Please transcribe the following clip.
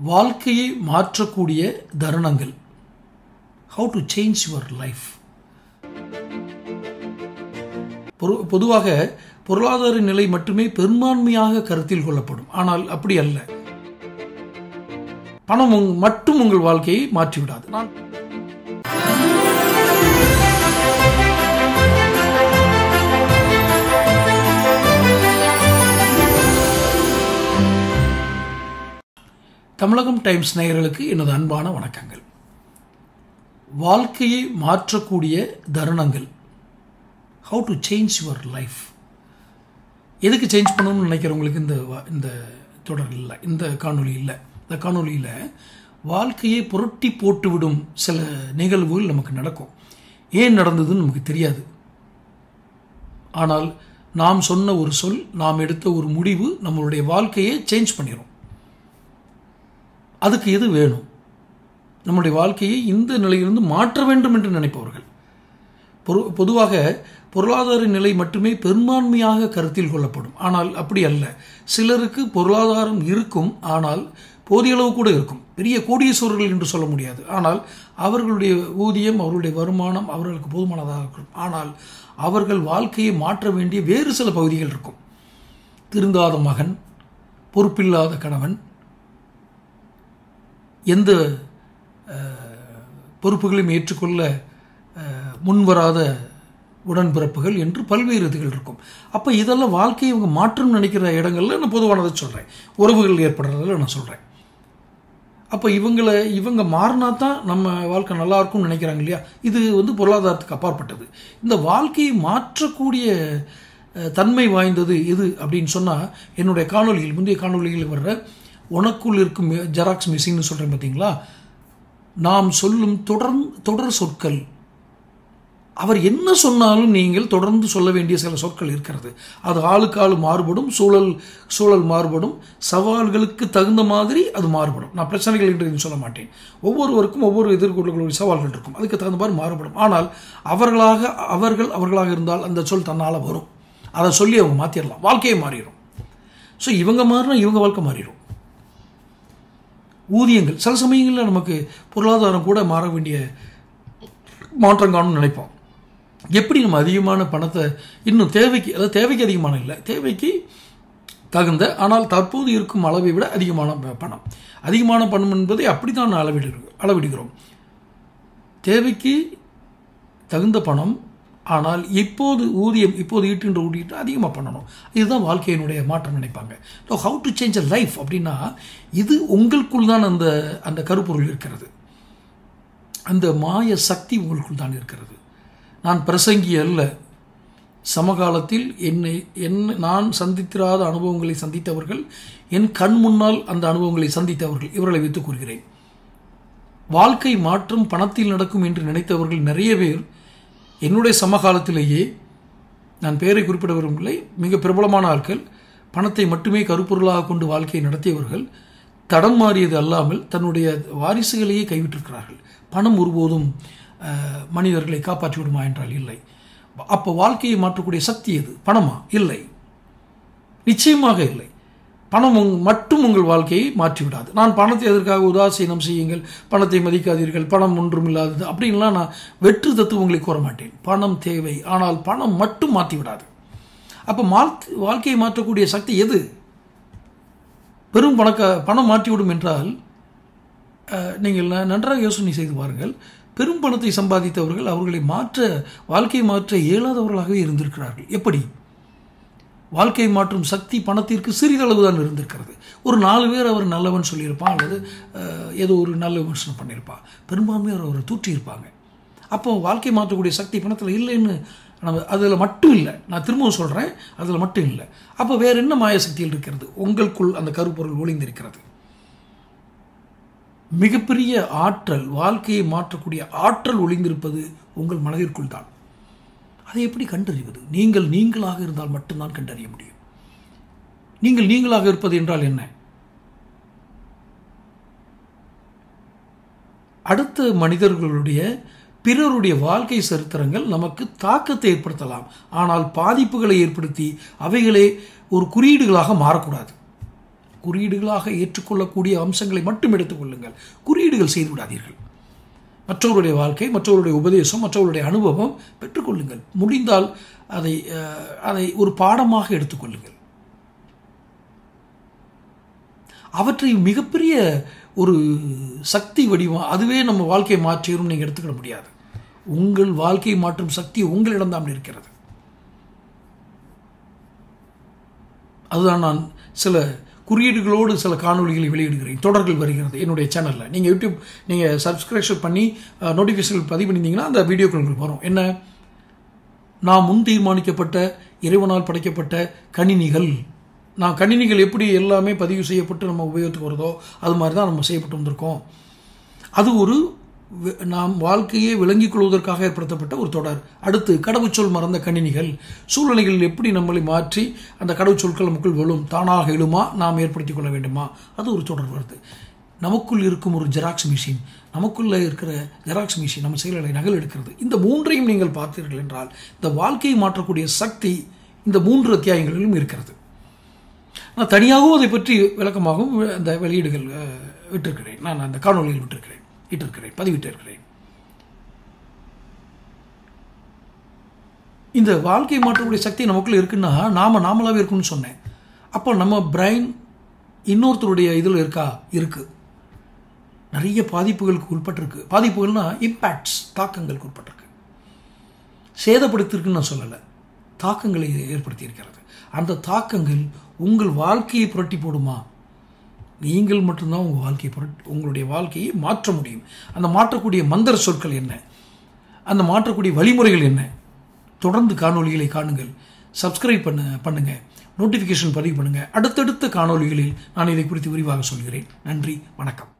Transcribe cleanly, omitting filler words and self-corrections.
வாழ்க்கையை மாற்றக்கூடிய தருணங்கள். How to change your life. பொதுவாக பொருளாதார நிலை மட்டுமே பெரும்பான்மையாக கருத்தில் கொள்ளப்படும். ஆனால் அப்படி அல்ல. பணம் மட்டும் உங்கள் வாழ்க்கையை மாற்றிவிடாது. தமிழகம் டைம்ஸ் நேயர்களுக்கு எனது அன்பான வணக்கங்கள். வாழ்க்கையை மாற்றக்கூடிய தருணங்கள். How to change your life. எதுக்கு சேஞ்ச் பண்ணணும்னு நினைக்கிறவங்களுக்கு இந்த தொடர் இல்லை, இந்த காணொலி இல்லை. இந்த காணொலியில் வாழ்க்கையை புரட்டி போட்டுவிடும் சில நிகழ்வுகள் நமக்கு நடக்கும். ஏன் நடந்ததுன்னு நமக்கு தெரியாது. ஆனால் நாம் சொன்ன ஒரு சொல், நாம் எடுத்த ஒரு முடிவு நம்மளுடைய வாழ்க்கையை சேஞ்ச் பண்ணிடும். அதுக்கு எது வேணும்? நம்முடைய வாழ்க்கையை இந்த நிலையிலிருந்து மாற்ற வேண்டும் என்று நினைப்பவர்கள். பொதுவாக பொருளாதார நிலை மட்டுமே பெரும்பான்மையாக கருத்தில் கொள்ளப்படும். ஆனால் அப்படி அல்ல. சிலருக்கு பொருளாதாரம் இருக்கும், ஆனால் போதிய அளவு கூட இருக்கும். பெரிய கோடீஸ்வரர்கள் என்று சொல்ல முடியாது. ஆனால் அவர்களுடைய ஊதியம், அவர்களுடைய வருமானம் அவர்களுக்கு போதுமானதாக இருக்கும். ஆனால் அவர்கள் வாழ்க்கையை மாற்ற வேண்டிய வேறு சில பகுதிகள் இருக்கும். திருந்தாத மகன், பொறுப்பில்லாத கணவன், எந்த பொறுப்புகளையும் ஏற்றுக்கொள்ள முன்வராத உடன்பிறப்புகள் என்று பல்வேறு இதுகள் இருக்கும். அப்போ இதெல்லாம் வாழ்க்கையை இவங்க மாற்றம் நினைக்கிற இடங்கள்ல நான் பொதுவானதை சொல்கிறேன். உறவுகள் ஏற்படுறதில் நான் சொல்கிறேன். அப்போ இவங்க மாறினா தான் நம்ம வாழ்க்கை நல்லா இருக்கும்னு நினைக்கிறாங்க இல்லையா? இது பொருளாதாரத்துக்கு அப்பாற்பட்டது. இந்த வாழ்க்கையை மாற்றக்கூடிய தன்மை வாய்ந்தது எது அப்படின்னு சொன்னால், என்னுடைய காணொலியில், முந்தைய காணொலிகளில் வர்ற உனக்குள் இருக்கும் ஜெராக்ஸ் மிஷின்னு சொல்கிறேன் பார்த்தீங்களா, நாம் சொல்லும் தொடர் சொற்கள். அவர் என்ன சொன்னாலும் நீங்கள் தொடர்ந்து சொல்ல வேண்டிய சில சொற்கள் இருக்கிறது. அது ஆளுக்கு ஆள் மாறுபடும், சூழல் மாறுபடும், சவால்களுக்கு தகுந்த மாதிரி அது மாறுபடும். நான் பிரச்சனைகள் என்று சொல்ல மாட்டேன். ஒவ்வொருவருக்கும் ஒவ்வொரு எதிர்கொள்ளக்கூடிய சவால்கள் இருக்கும். அதுக்கு தகுந்த மாதிரி மாறுபடும். ஆனால் அவர்களாக இருந்தால் அந்த சொல் தன்னால் வரும். அதை சொல்லி அவங்க மாற்றிடலாம், வாழ்க்கையை மாறிடும். ஸோ இவங்க மாறினா இவங்க வாழ்க்கை மாறிடும். ஊதியங்கள் சில சமயங்களில் நமக்கு பொருளாதாரம் கூட மாற வேண்டிய மாற்றம் காணும்னு நினைப்போம். எப்படி நம்ம அதிகமான பணத்தை இன்னும் தேவைக்கு அதிகமான இல்லை, தேவைக்கு தகுந்த, ஆனால் தற்போது இருக்கும் அளவை விட அதிகமான பணம் என்பதை அப்படி தான் அளவிடுகிறோம். தேவைக்கு தகுந்த பணம், ஆனால் இப்போது ஈட்டுன்ற ஊதிட்டு அதிகமாக பண்ணணும். இதுதான் வாழ்க்கையினுடைய மாற்றம் நினைப்பாங்க. So how to change a life அப்படின்னா, இது உங்களுக்குள் தான் அந்த கருப்பொருள் இருக்கிறது. அந்த மாய சக்தி உங்களுக்குள் தான் இருக்கிறது. நான் பிரசங்கி அல்ல. சமகாலத்தில் நான் சந்தித்திராத அனுபவங்களை சந்தித்தவர்கள், என் கண் முன்னால் அந்த அனுபவங்களை சந்தித்தவர்கள், இவர்களை வைத்துக் கூறுகிறேன். வாழ்க்கை மாற்றம் பணத்தில் நடக்கும் என்று நினைத்தவர்கள் நிறைய பேர் என்னுடைய சமகாலத்திலேயே, நான் பெயரை குறிப்பிட விரும்பவில்லை, மிக பிரபலமான ஆட்கள், பணத்தை மட்டுமே கருப்பொருளாக கொண்டு வாழ்க்கையை நடத்தியவர்கள் தடம் மாறியது அல்லாமல் தன்னுடைய வாரிசுகளையே கைவிட்டிருக்கிறார்கள். பணம் ஒருபோதும் மனிதர்களை காப்பாற்றி விடுமா என்றால் இல்லை. அப்போ வாழ்க்கையை மாற்றக்கூடிய சக்தி எது? பணமா? இல்லை, நிச்சயமாக இல்லை. பணம் மட்டும் உங்கள் வாழ்க்கையை மாற்றிவிடாது. நான் பணத்தை எதற்காக உதாசீனம் செய்யுங்கள், பணத்தை மதிக்காதீர்கள், பணம் ஒன்றும் இல்லாதது அப்படின்லாம் நான் வெற்று தத்துவங்களை கூற மாட்டேன். பணம் தேவை, ஆனால் பணம் மட்டும் மாற்றிவிடாது. அப்போ வாழ்க்கையை மாற்றக்கூடிய சக்தி எது? பணம் மாற்றிவிடும் என்றால், நீங்கள் நன்றாக யோசனை செய்து பாருங்கள். பெரும் பணத்தை சம்பாதித்தவர்கள் வாழ்க்கையை மாற்ற இயலாதவர்களாகவே இருந்திருக்கிறார்கள். எப்படி? வாழ்க்கை மாற்றும் சக்தி பணத்திற்கு சிறிதளவு தான் இருந்திருக்கிறது. ஒரு 4 பேர் அவர் நல்லவன் சொல்லியிருப்பான், அல்லது ஏதோ ஒரு நல்ல விமர்சனம் பண்ணியிருப்பான். பெரும்பான்மையாக அவரை தூற்றியிருப்பாங்க. அப்போ வாழ்க்கை மாற்றக்கூடிய சக்தி பணத்தில் இல்லைன்னு அதில் மட்டும் இல்லை. நான் திரும்பவும் சொல்கிறேன், அதில் மட்டும் இல்லை. அப்போ வேறு என்ன மாய சக்திகள் இருக்கிறது? உங்களுக்குள் அந்த கருப்பொருள் ஒளிந்திருக்கிறது. மிகப்பெரிய ஆற்றல், வாழ்க்கையை மாற்றக்கூடிய ஆற்றல் ஒளிந்திருப்பது உங்கள் மனதிற்குள் தான். அதை எப்படி கண்டறிவது? நீங்களாக இருந்தால் மட்டும்தான் கண்டறிய முடியும். நீங்களாக இருப்பது என்றால் என்ன? அடுத்த மனிதர்களுடைய, பிறருடைய வாழ்க்கை சரித்திரங்கள் நமக்கு தாக்கத்தை ஏற்படுத்தலாம். ஆனால் பாதிப்புகளை ஏற்படுத்தி அவைகளே ஒரு குறியீடுகளாக மாறக்கூடாது. குறியீடுகளாக ஏற்றுக்கொள்ளக்கூடிய அம்சங்களை மட்டும் எடுத்துக்கொள்ளுங்கள். குறியீடுகள் செய்து விடாதீர்கள். மற்றவருடைய வாழ்க்கை, மற்றவருடைய உபதேசம், மற்றவருடைய அனுபவம் பெற்றுக்கொள்ளுங்கள். முடிந்தால் அதை ஒரு பாடமாக எடுத்துக்கொள்ளுங்கள். அவற்றை மிகப்பெரிய ஒரு சக்தி வடிவம், அதுவே நம்ம வாழ்க்கையை மாற்றிடும் நீங்கள் எடுத்துக்கிட முடியாது. உங்கள் வாழ்க்கையை மாற்றும் சக்தி உங்களிடம்தான் இருக்கிறது. அதுதான் நான் சில குறியீடுகளோடு சில காணொலிகளை வெளியிடுகிறேன். தொடர்கள் வருகிறது என்னுடைய சேனலில். நீங்கள் யூடியூப் நீங்கள் சப்ஸ்கிரிப்ஷன் பண்ணி நோட்டிஃபிகேஷன் பதிவு பண்ணியிருந்தீங்கன்னா அந்த வீடியோக்கள் உங்களுக்கு வரும். என்ன, நான் முன் தீர்மானிக்கப்பட்ட இறைவனால் படைக்கப்பட்ட கணினிகள். நான் கணினிகள் எப்படி எல்லாமே பதிவு செய்யப்பட்டு நம்ம உபயோகத்துக்கு வருதோ அது மாதிரி தான் நம்ம செய்யப்பட்டு வந்திருக்கோம். அது ஒரு நாம் வாழ்க்கையை விளங்கிக் கொள்வதற்காக ஏற்படுத்தப்பட்ட ஒரு தொடர். அடுத்து கடவுச்சொல் மறந்த கணினிகள். சூழ்நிலைகள் எப்படி நம்மளை மாற்றி அந்த கடவுச்சொற்கள் நமக்குள் விழும், தானாக எழுமா, நாம் ஏற்படுத்திக் கொள்ள வேண்டுமா, அது ஒரு தொடர் வருது. நமக்குள் இருக்கும் ஒரு ஜெராக்ஸ் மிஷின், நமக்குள்ளே இருக்கிற ஜெராக்ஸ் மிஷின் நம்ம செயல்களை நகல் எடுக்கிறது. இந்த மூன்றையும் நீங்கள் பார்த்தீர்கள் என்றால் இந்த வாழ்க்கையை மாற்றக்கூடிய சக்தி இந்த 3 அத்தியாயங்களிலும் இருக்கிறது. நான் தனியாகவும் அதை பற்றி விளக்கமாகவும் அந்த வெளியீடுகள் விட்டிருக்கிறேன். நான் அந்த காணொலியில் பதிவிட்டிருக்கிறேன். இந்த வாழ்க்கை மாற்றக்கூடிய சக்தி நமக்குள்ள இருக்குன்னா நாமளாவே இருக்குன்னு சொன்னேன். அப்போ நம்ம பிரைன் இன்னொருத்தருடைய இதில் இருக்கு. நிறைய பாதிப்புகளுக்கு உட்பட்டிருக்கு. பாதிப்புகள்னா இம்பேக்ட்ஸ், தாக்கங்களுக்கு உட்பட்டிருக்கு. சேதப்படுத்திருக்குன்னு நான் சொல்லலை, தாக்கங்களை ஏற்படுத்தி இருக்கிறது. அந்த தாக்கங்கள் உங்கள் வாழ்க்கையை புரட்டி போடுமா? நீங்கள் மட்டும்தான் உங்களுடைய வாழ்க்கையை மாற்ற முடியும். அந்த மாற்றக்கூடிய மந்திர சொற்கள் என்ன, அந்த மாற்றக்கூடிய வழிமுறைகள் என்ன? தொடர்ந்து காணொலிகளை காணுங்கள், சப்ஸ்கிரைப் பண்ணுங்க, நோட்டிஃபிகேஷன் பதிவு பண்ணுங்க. அடுத்தடுத்த காணொலிகளில் நான் இதை குறித்து விரிவாக சொல்கிறேன். நன்றி, வணக்கம்.